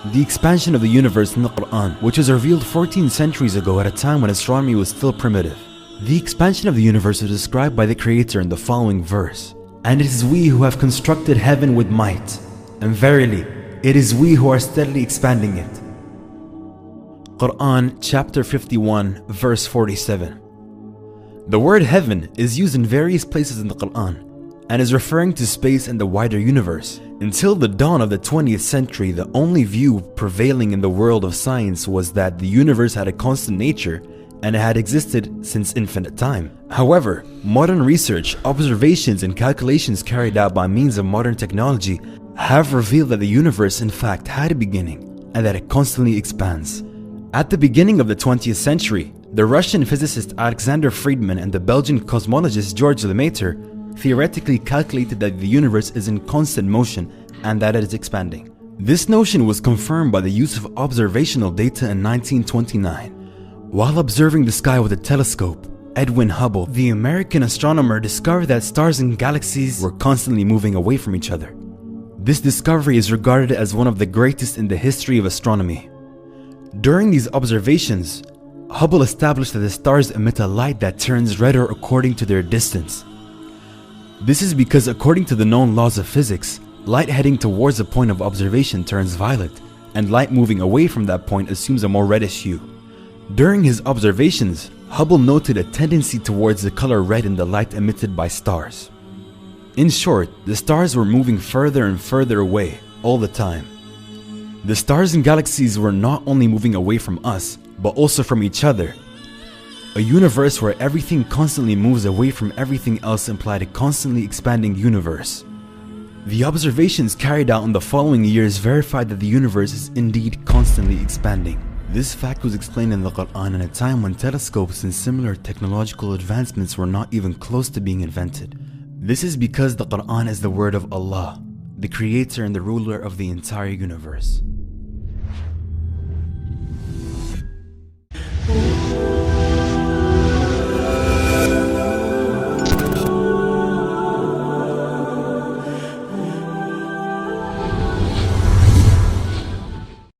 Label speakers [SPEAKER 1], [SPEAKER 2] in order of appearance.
[SPEAKER 1] The expansion of the universe in the Quran, which was revealed 14 centuries ago at a time when astronomy was still primitive. The expansion of the universe is described by the Creator in the following verse. And it is we who have constructed heaven with might, and verily, it is we who are steadily expanding it. Quran chapter 51 verse 47. The word heaven is used in various places in the Quran and is referring to space and the wider universe. Until the dawn of the 20th century, the only view prevailing in the world of science was that the universe had a constant nature and it had existed since infinite time. However, modern research, observations, and calculations carried out by means of modern technology have revealed that the universe in fact had a beginning and that it constantly expands. At the beginning of the 20th century, the Russian physicist Alexander Friedmann and the Belgian cosmologist George Lemaitre theoretically calculated that the universe is in constant motion and that it is expanding. This notion was confirmed by the use of observational data in 1929. While observing the sky with a telescope, Edwin Hubble, the American astronomer, discovered that stars and galaxies were constantly moving away from each other. This discovery is regarded as one of the greatest in the history of astronomy. During these observations, Hubble established that the stars emit a light that turns redder according to their distance. This is because according to the known laws of physics, light heading towards a point of observation turns violet, and light moving away from that point assumes a more reddish hue. During his observations, Hubble noted a tendency towards the color red in the light emitted by stars. In short, the stars were moving further and further away all the time. The stars and galaxies were not only moving away from us, but also from each other. A universe where everything constantly moves away from everything else implied a constantly expanding universe. The observations carried out in the following years verified that the universe is indeed constantly expanding. This fact was explained in the Quran at a time when telescopes and similar technological advancements were not even close to being invented. This is because the Quran is the word of Allah, the Creator and the ruler of the entire universe.